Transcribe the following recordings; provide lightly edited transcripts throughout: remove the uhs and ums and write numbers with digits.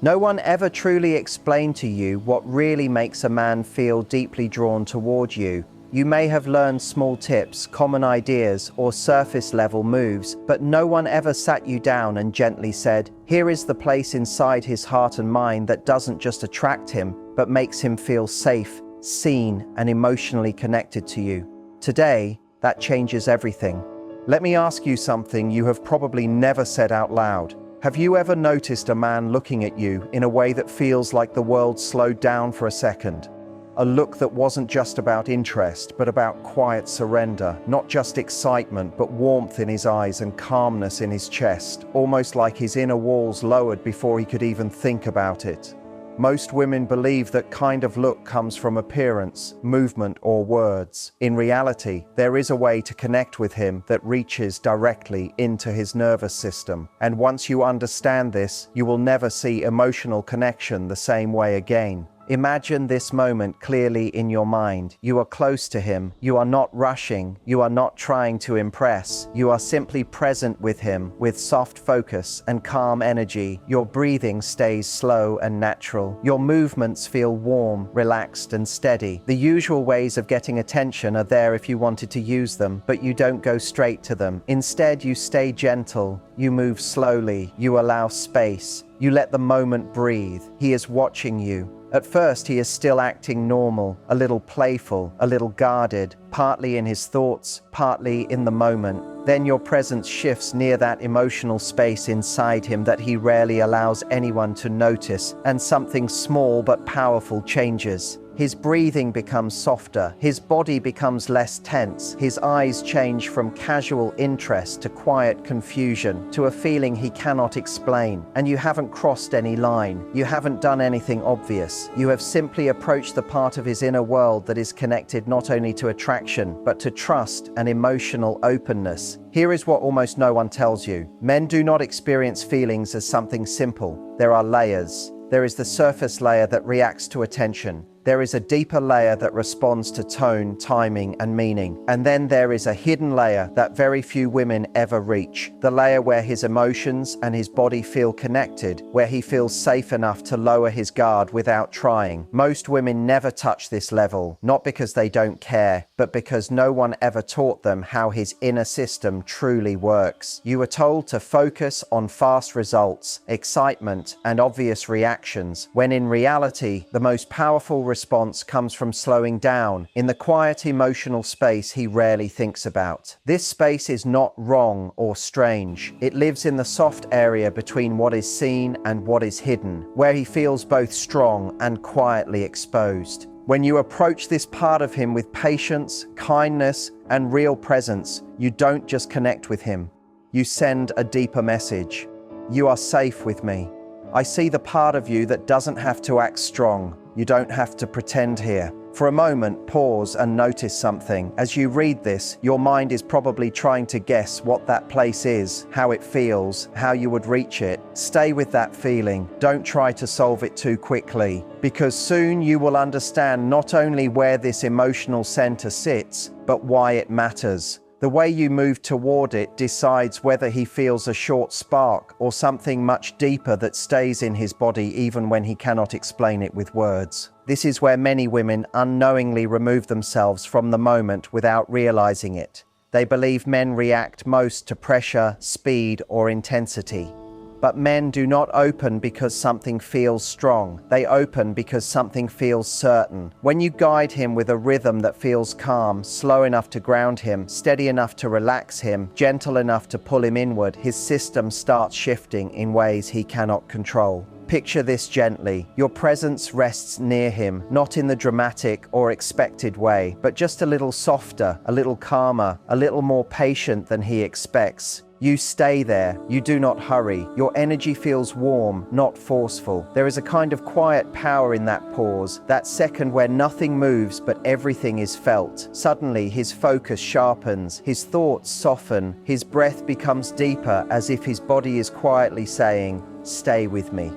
No one ever truly explained to you what really makes a man feel deeply drawn toward you. You may have learned small tips, common ideas, or surface-level moves, but no one ever sat you down and gently said, "Here is the place inside his heart and mind that doesn't just attract him, but makes him feel safe, seen, and emotionally connected to you." Today, that changes everything. Let me ask you something you have probably never said out loud. Have you ever noticed a man looking at you in a way that feels like the world slowed down for a second? A look that wasn't just about interest, but about quiet surrender, not just excitement, but warmth in his eyes and calmness in his chest, almost like his inner walls lowered before he could even think about it. Most women believe that kind of look comes from appearance, movement, or words. In reality, there is a way to connect with him that reaches directly into his nervous system. And once you understand this, you will never see emotional connection the same way again. Imagine this moment clearly in your mind. You are close to him. You are not rushing. You are not trying to impress. You are simply present with him with soft focus and calm energy. Your breathing stays slow and natural. Your movements feel warm, relaxed, and steady. The usual ways of getting attention are there if you wanted to use them, but you don't go straight to them. Instead, you stay gentle. You move slowly. You allow space. You let the moment breathe. He is watching you. At first, he is still acting normal, a little playful, a little guarded, partly in his thoughts, partly in the moment. Then your presence shifts near that emotional space inside him that he rarely allows anyone to notice, and something small but powerful changes. His breathing becomes softer, his body becomes less tense, his eyes change from casual interest to quiet confusion, to a feeling he cannot explain. And you haven't crossed any line, you haven't done anything obvious. You have simply approached the part of his inner world that is connected not only to attraction, but to trust and emotional openness. Here is what almost no one tells you. Men do not experience feelings as something simple. There are layers. There is the surface layer that reacts to attention. There is a deeper layer that responds to tone, timing, and meaning. And then there is a hidden layer that very few women ever reach. The layer where his emotions and his body feel connected, where he feels safe enough to lower his guard without trying. Most women never touch this level, not because they don't care, but because no one ever taught them how his inner system truly works. You were told to focus on fast results, excitement, and obvious reactions, when in reality, the most powerful response comes from slowing down in the quiet emotional space he rarely thinks about. This space is not wrong or strange. It lives in the soft area between what is seen and what is hidden, where he feels both strong and quietly exposed. When you approach this part of him with patience, kindness, and real presence, you don't just connect with him. You send a deeper message. You are safe with me. I see the part of you that doesn't have to act strong. You don't have to pretend here. For a moment, pause and notice something. As you read this, your mind is probably trying to guess what that place is, how it feels, how you would reach it. Stay with that feeling. Don't try to solve it too quickly, because soon you will understand not only where this emotional center sits, but why it matters. The way you move toward it decides whether he feels a short spark or something much deeper that stays in his body even when he cannot explain it with words. This is where many women unknowingly remove themselves from the moment without realizing it. They believe men react most to pressure, speed, or intensity. But men do not open because something feels strong. They open because something feels certain. When you guide him with a rhythm that feels calm, slow enough to ground him, steady enough to relax him, gentle enough to pull him inward, his system starts shifting in ways he cannot control. Picture this gently. Your presence rests near him, not in the dramatic or expected way, but just a little softer, a little calmer, a little more patient than he expects. You stay there. You do not hurry. Your energy feels warm, not forceful. There is a kind of quiet power in that pause, that second where nothing moves but everything is felt. Suddenly, his focus sharpens, his thoughts soften, his breath becomes deeper as if his body is quietly saying, "Stay with me."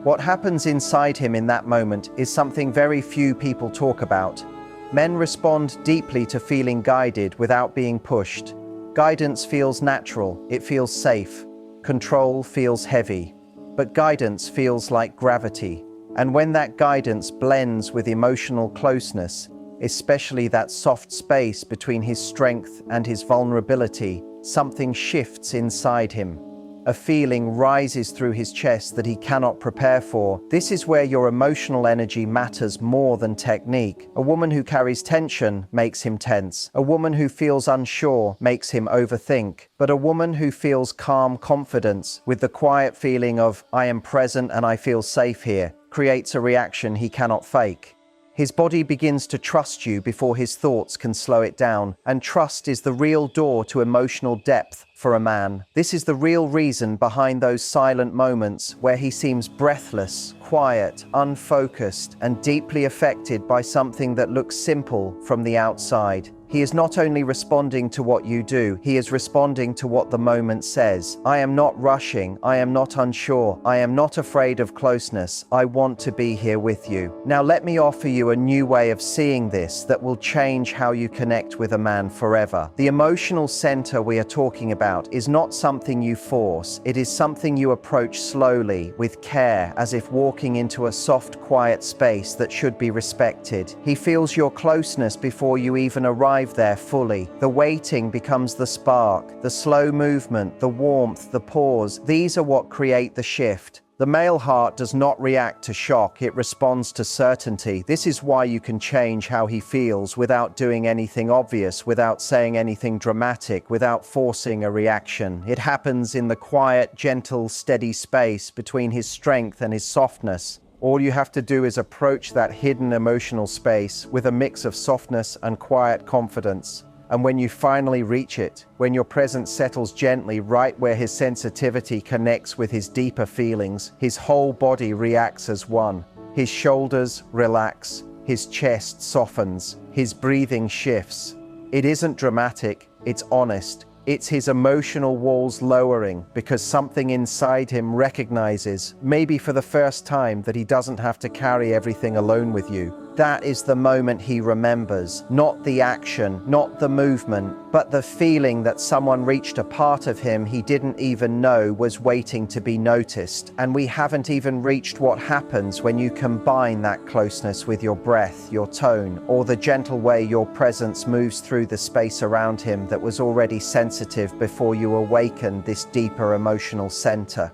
What happens inside him in that moment is something very few people talk about. Men respond deeply to feeling guided without being pushed. Guidance feels natural, it feels safe. Control feels heavy. but guidance feels like gravity. And when that guidance blends with emotional closeness, especially that soft space between his strength and his vulnerability, something shifts inside him. A feeling rises through his chest that he cannot prepare for. This is where your emotional energy matters more than technique. A woman who carries tension makes him tense. A woman who feels unsure makes him overthink. But a woman who feels calm confidence with the quiet feeling of, I am present and I feel safe here, creates a reaction he cannot fake. His body begins to trust you before his thoughts can slow it down, and trust is the real door to emotional depth for a man. This is the real reason behind those silent moments where he seems breathless, quiet, unfocused, and deeply affected by something that looks simple from the outside. He is not only responding to what you do, he is responding to what the moment says. I am not rushing, I am not unsure, I am not afraid of closeness, I want to be here with you. Now let me offer you a new way of seeing this that will change how you connect with a man forever. The emotional center we are talking about is not something you force, it is something you approach slowly, with care, as if walking into a soft, quiet space that should be respected. He feels your closeness before you even arrive there fully. The waiting becomes the spark, the slow movement, the warmth, the pause. These are what create the shift. The male heart does not react to shock, it responds to certainty. This is why you can change how he feels without doing anything obvious, without saying anything dramatic, without forcing a reaction. It happens in the quiet, gentle, steady space between his strength and his softness. All you have to do is approach that hidden emotional space with a mix of softness and quiet confidence. And when you finally reach it, when your presence settles gently right where his sensitivity connects with his deeper feelings, his whole body reacts as one. His shoulders relax, his chest softens, his breathing shifts. It isn't dramatic, it's honest. It's his emotional walls lowering because something inside him recognizes, maybe for the first time, that he doesn't have to carry everything alone with you. That is the moment he remembers, not the action, not the movement, but the feeling that someone reached a part of him he didn't even know was waiting to be noticed. And we haven't even reached what happens when you combine that closeness with your breath, your tone, or the gentle way your presence moves through the space around him that was already sensitive before you awakened this deeper emotional center.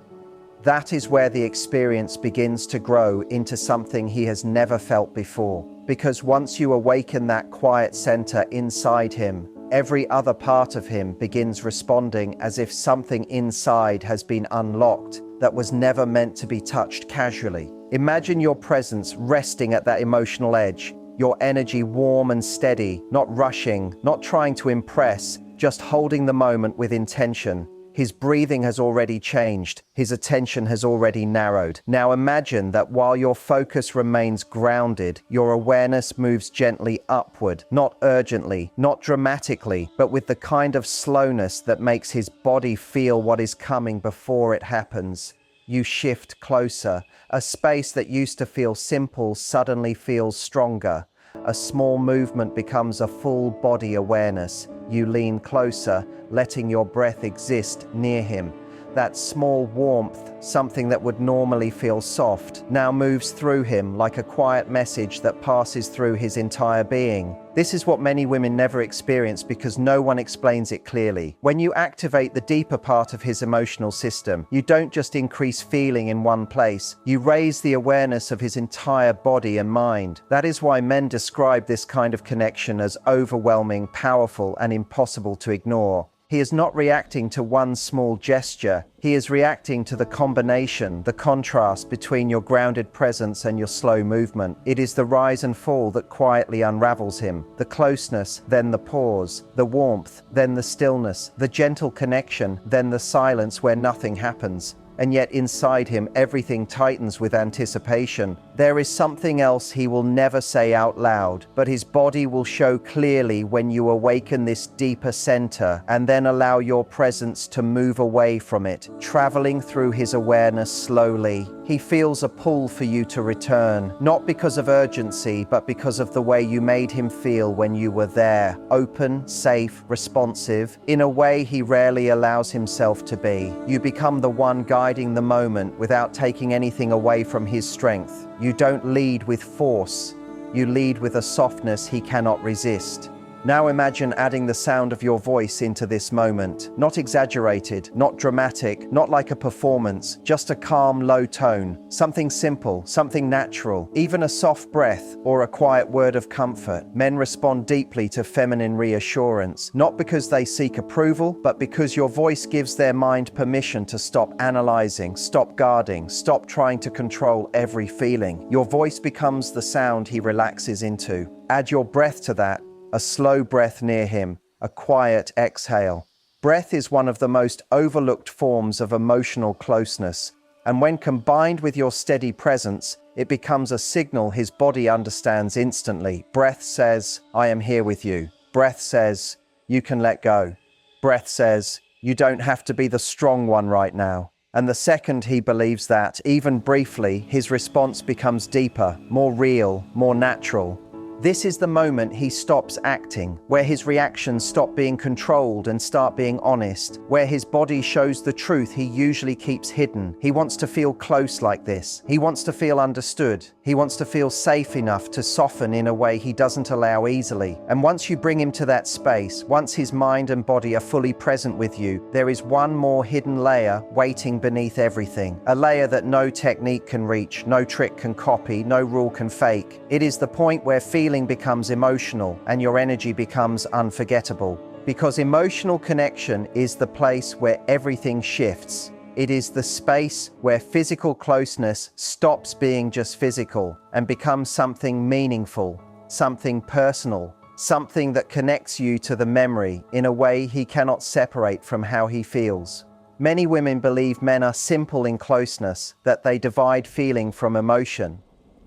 That is where the experience begins to grow into something he has never felt before. Because once you awaken that quiet center inside him, every other part of him begins responding as if something inside has been unlocked that was never meant to be touched casually. Imagine your presence resting at that emotional edge, your energy warm and steady, not rushing, not trying to impress, just holding the moment with intention. His breathing has already changed. His attention has already narrowed. Now imagine that while your focus remains grounded, your awareness moves gently upward, not urgently, not dramatically, but with the kind of slowness that makes his body feel what is coming before it happens. You shift closer. A space that used to feel simple suddenly feels stronger. A small movement becomes a full body awareness. You lean closer, letting your breath exist near him. That small warmth, something that would normally feel soft, now moves through him like a quiet message that passes through his entire being. This is what many women never experience because no one explains it clearly. When you activate the deeper part of his emotional system, you don't just increase feeling in one place, you raise the awareness of his entire body and mind. That is why men describe this kind of connection as overwhelming, powerful, and impossible to ignore. He is not reacting to one small gesture. He is reacting to the combination, the contrast between your grounded presence and your slow movement. It is the rise and fall that quietly unravels him. The closeness, then the pause. The warmth, then the stillness. The gentle connection, then the silence where nothing happens. And yet inside him everything tightens with anticipation. There is something else he will never say out loud, but his body will show clearly when you awaken this deeper center and then allow your presence to move away from it, traveling through his awareness slowly. He feels a pull for you to return, not because of urgency, but because of the way you made him feel when you were there, open, safe, responsive, in a way he rarely allows himself to be. You become the one guiding the moment without taking anything away from his strength. You don't lead with force, you lead with a softness he cannot resist. Now imagine adding the sound of your voice into this moment. Not exaggerated, not dramatic, not like a performance, just a calm, low tone. Something simple, something natural, even a soft breath or a quiet word of comfort. Men respond deeply to feminine reassurance, not because they seek approval, but because your voice gives their mind permission to stop analyzing, stop guarding, stop trying to control every feeling. Your voice becomes the sound he relaxes into. Add your breath to that. A slow breath near him, a quiet exhale. Breath is one of the most overlooked forms of emotional closeness, and when combined with your steady presence, it becomes a signal his body understands instantly. Breath says, "I am here with you." Breath says, "You can let go." Breath says, "You don't have to be the strong one right now." And the second he believes that, even briefly, his response becomes deeper, more real, more natural. This is the moment he stops acting, where his reactions stop being controlled and start being honest, where his body shows the truth he usually keeps hidden. He wants to feel close like this. He wants to feel understood. He wants to feel safe enough to soften in a way he doesn't allow easily. And once you bring him to that space, once his mind and body are fully present with you, there is one more hidden layer waiting beneath everything. A layer that no technique can reach, no trick can copy, no rule can fake. It is the point where feeling becomes emotional and your energy becomes unforgettable. Because emotional connection is the place where everything shifts. It is the space where physical closeness stops being just physical and becomes something meaningful, something personal, something that connects you to the memory in a way he cannot separate from how he feels. Many women believe men are simple in closeness, that they divide feeling from emotion.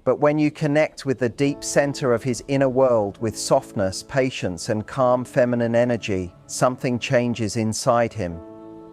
But when you connect with the deep center of his inner world with softness, patience, and calm feminine energy, something changes inside him.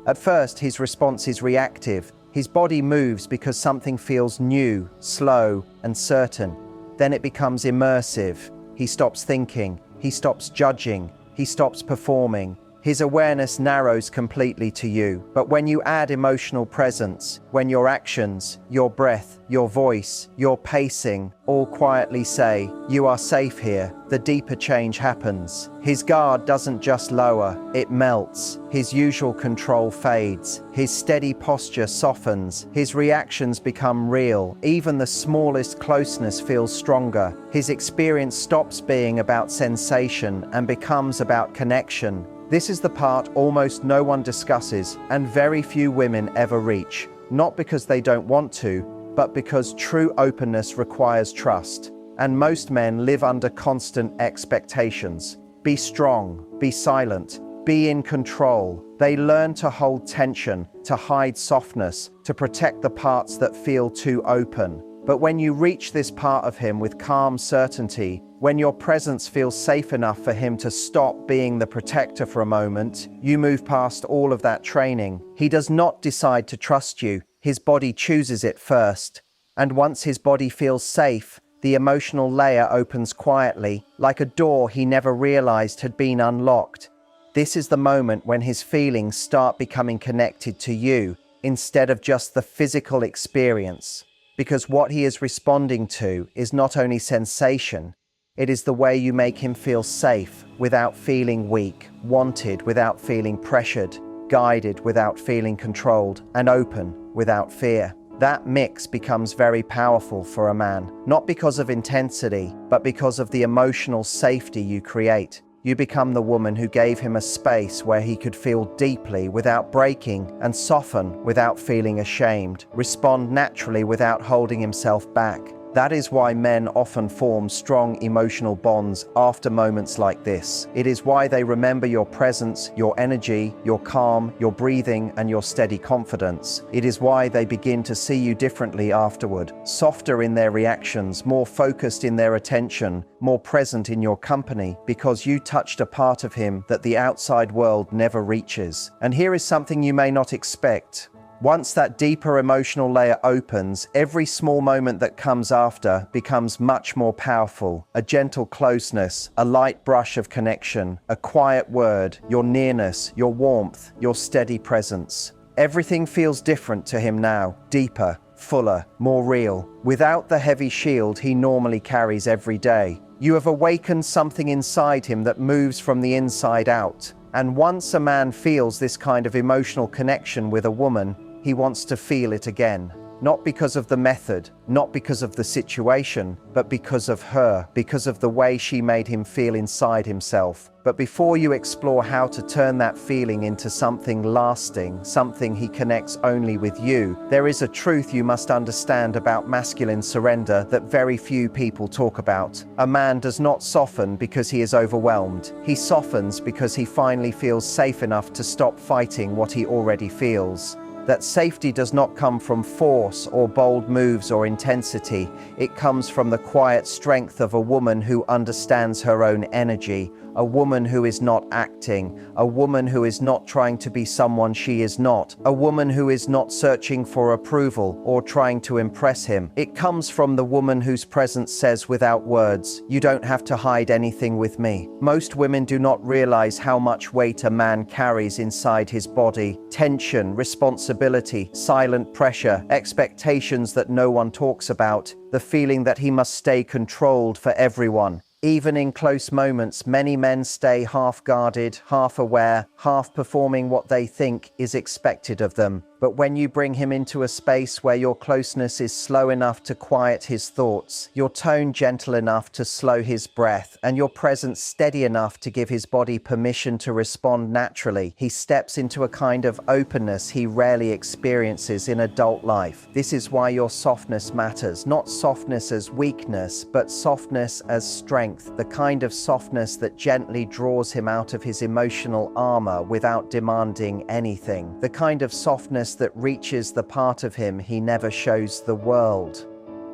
At first, his response is reactive. His body moves because something feels new, slow, and certain. Then it becomes immersive. He stops thinking. He stops judging. He stops performing. His awareness narrows completely to you. But when you add emotional presence, when your actions, your breath, your voice, your pacing all quietly say, "You are safe here," the deeper change happens. His guard doesn't just lower, it melts. His usual control fades. His steady posture softens. His reactions become real. Even the smallest closeness feels stronger. His experience stops being about sensation and becomes about connection. This is the part almost no one discusses and very few women ever reach, not because they don't want to, but because true openness requires trust. And most men live under constant expectations. Be strong, be silent, be in control. They learn to hold tension, to hide softness, to protect the parts that feel too open. But when you reach this part of him with calm certainty, when your presence feels safe enough for him to stop being the protector for a moment, you move past all of that training. He does not decide to trust you. His body chooses it first. And once his body feels safe, the emotional layer opens quietly, like a door he never realized had been unlocked. This is the moment when his feelings start becoming connected to you, instead of just the physical experience. Because what he is responding to is not only sensation, it is the way you make him feel safe without feeling weak, wanted without feeling pressured, guided without feeling controlled, and open without fear. That mix becomes very powerful for a man, not because of intensity, but because of the emotional safety you create. You become the woman who gave him a space where he could feel deeply without breaking and soften without feeling ashamed, respond naturally without holding himself back. That is why men often form strong emotional bonds after moments like this. It is why they remember your presence, your energy, your calm, your breathing, and your steady confidence. It is why they begin to see you differently afterward, softer in their reactions, more focused in their attention, more present in your company, because you touched a part of him that the outside world never reaches. And here is something you may not expect. Once that deeper emotional layer opens, every small moment that comes after becomes much more powerful. A gentle closeness, a light brush of connection, a quiet word, your nearness, your warmth, your steady presence. Everything feels different to him now, deeper, fuller, more real, without the heavy shield he normally carries every day. You have awakened something inside him that moves from the inside out. And once a man feels this kind of emotional connection with a woman, he wants to feel it again. Not because of the method, not because of the situation, but because of her, because of the way she made him feel inside himself. But before you explore how to turn that feeling into something lasting, something he connects only with you, there is a truth you must understand about masculine surrender that very few people talk about. A man does not soften because he is overwhelmed. He softens because he finally feels safe enough to stop fighting what he already feels. That safety does not come from force or bold moves or intensity. It comes from the quiet strength of a woman who understands her own energy, a woman who is not acting, a woman who is not trying to be someone she is not, a woman who is not searching for approval or trying to impress him. It comes from the woman whose presence says without words, "You don't have to hide anything with me." Most women do not realize how much weight a man carries inside his body. Tension, responsibility, silent pressure, expectations that no one talks about, the feeling that he must stay controlled for everyone. Even in close moments, many men stay half-guarded, half-aware, half-performing what they think is expected of them. But when you bring him into a space where your closeness is slow enough to quiet his thoughts, your tone gentle enough to slow his breath, and your presence steady enough to give his body permission to respond naturally, he steps into a kind of openness he rarely experiences in adult life. This is why your softness matters. Not softness as weakness, but softness as strength. The kind of softness that gently draws him out of his emotional armor without demanding anything. The kind of softness that reaches the part of him he never shows the world.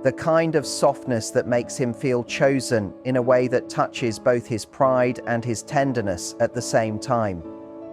The kind of softness that makes him feel chosen in a way that touches both his pride and his tenderness at the same time.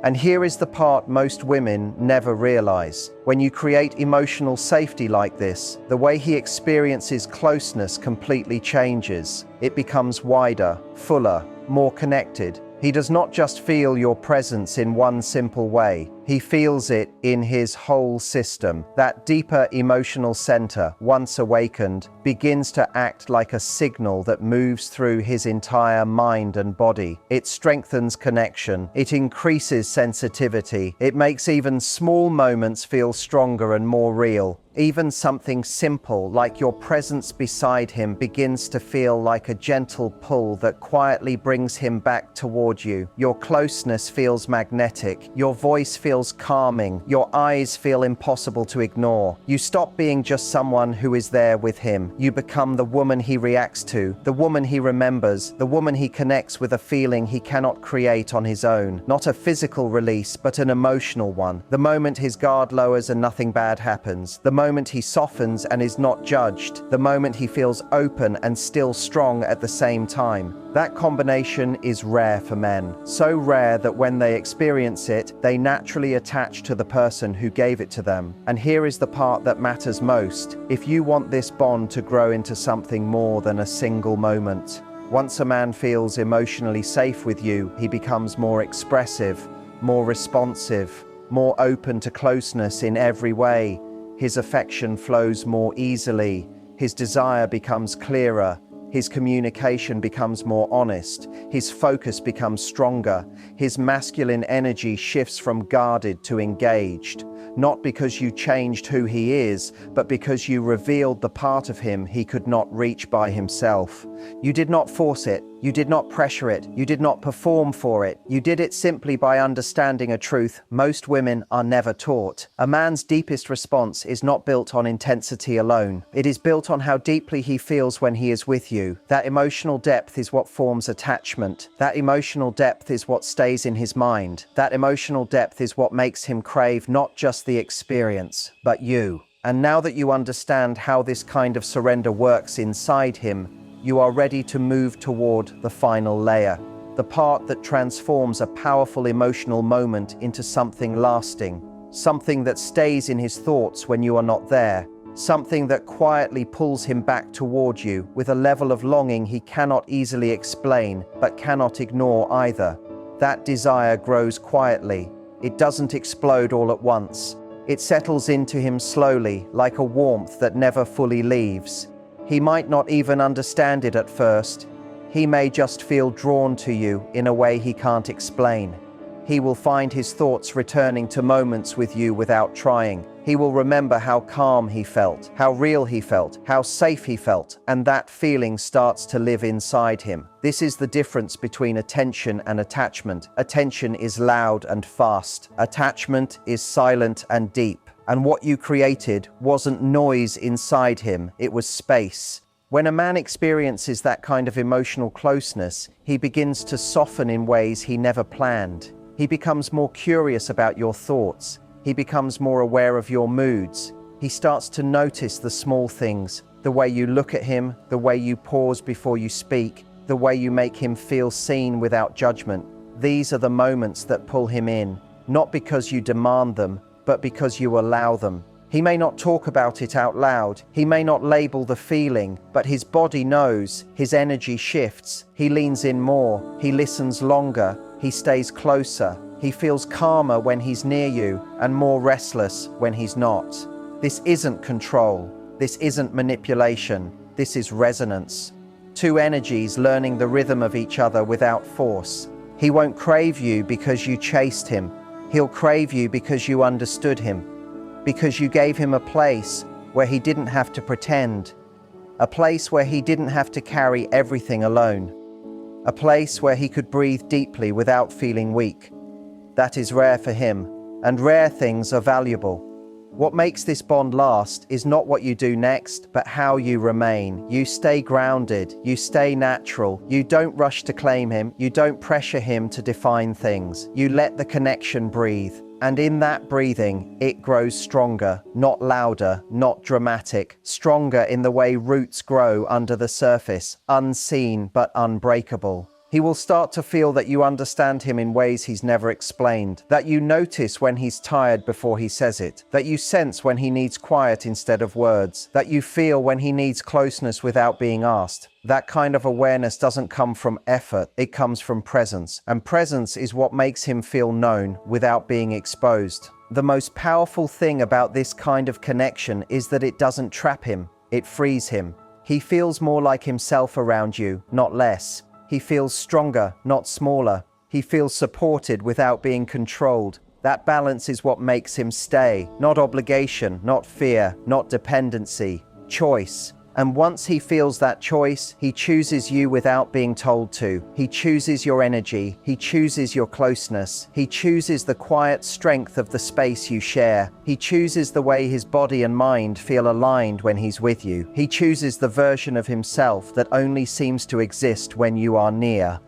And here is the part most women never realize. When you create emotional safety like this, the way he experiences closeness completely changes. It becomes wider, fuller, more connected. He does not just feel your presence in one simple way. He feels it in his whole system. That deeper emotional center, once awakened, begins to act like a signal that moves through his entire mind and body. It strengthens connection. It increases sensitivity. It makes even small moments feel stronger and more real. Even something simple like your presence beside him begins to feel like a gentle pull that quietly brings him back toward you. Your closeness feels magnetic. Your voice feels calming. Your eyes feel impossible to ignore. You stop being just someone who is there with him. You become the woman he reacts to, the woman he remembers, the woman he connects with a feeling he cannot create on his own. Not a physical release, but an emotional one. The moment his guard lowers and nothing bad happens. The moment he softens and is not judged. The moment he feels open and still strong at the same time. That combination is rare for men. So rare that when they experience it, they naturally attach to the person who gave it to them. And here is the part that matters most. If you want this bond to grow into something more than a single moment, once a man feels emotionally safe with you, he becomes more expressive, more responsive, more open to closeness in every way. His affection flows more easily. His desire becomes clearer. His communication becomes more honest. His focus becomes stronger. His masculine energy shifts from guarded to engaged. Not because you changed who he is, but because you revealed the part of him he could not reach by himself. You did not force it. You did not pressure it. You did not perform for it. You did it simply by understanding a truth most women are never taught. A man's deepest response is not built on intensity alone. It is built on how deeply he feels when he is with you. That emotional depth is what forms attachment. That emotional depth is what stays in his mind. That emotional depth is what makes him crave not just the experience, but you. And now that you understand how this kind of surrender works inside him, you are ready to move toward the final layer, the part that transforms a powerful emotional moment into something lasting. something that stays in his thoughts when you are not there, something that quietly pulls him back toward you with a level of longing he cannot easily explain but cannot ignore either. That desire grows quietly. It doesn't explode all at once. It settles into him slowly, like a warmth that never fully leaves. He might not even understand it at first. He may just feel drawn to you in a way he can't explain. He will find his thoughts returning to moments with you without trying. He will remember how calm he felt, how real he felt, how safe he felt, and that feeling starts to live inside him. This is the difference between attention and attachment. Attention is loud and fast. Attachment is silent and deep. And what you created wasn't noise inside him, it was space. When a man experiences that kind of emotional closeness, he begins to soften in ways he never planned. He becomes more curious about your thoughts. He becomes more aware of your moods. He starts to notice the small things, the way you look at him, the way you pause before you speak, the way you make him feel seen without judgment. These are the moments that pull him in, not because you demand them, but because you allow them. He may not talk about it out loud. He may not label the feeling, but his body knows. His energy shifts. He leans in more. He listens longer. He stays closer. He feels calmer when he's near you and more restless when he's not. This isn't control. This isn't manipulation. This is resonance. Two energies learning the rhythm of each other without force. He won't crave you because you chased him. He'll crave you because you understood him, because you gave him a place where he didn't have to pretend, a place where he didn't have to carry everything alone, a place where he could breathe deeply without feeling weak. That is rare for him, and rare things are valuable. What makes this bond last is not what you do next, but how you remain. You stay grounded, you stay natural, you don't rush to claim him, you don't pressure him to define things. You let the connection breathe. And in that breathing, it grows stronger, not louder, not dramatic, stronger in the way roots grow under the surface, unseen but unbreakable. He will start to feel that you understand him in ways he's never explained, that you notice when he's tired before he says it, that you sense when he needs quiet instead of words, that you feel when he needs closeness without being asked. That kind of awareness doesn't come from effort, it comes from presence. And presence is what makes him feel known without being exposed. The most powerful thing about this kind of connection is that it doesn't trap him, it frees him. He feels more like himself around you, not less. He feels stronger, not smaller. He feels supported without being controlled. That balance is what makes him stay. Not obligation, not fear, not dependency. Choice. And once he feels that choice, he chooses you without being told to. He chooses your energy. He chooses your closeness. He chooses the quiet strength of the space you share. He chooses the way his body and mind feel aligned when he's with you. He chooses the version of himself that only seems to exist when you are near.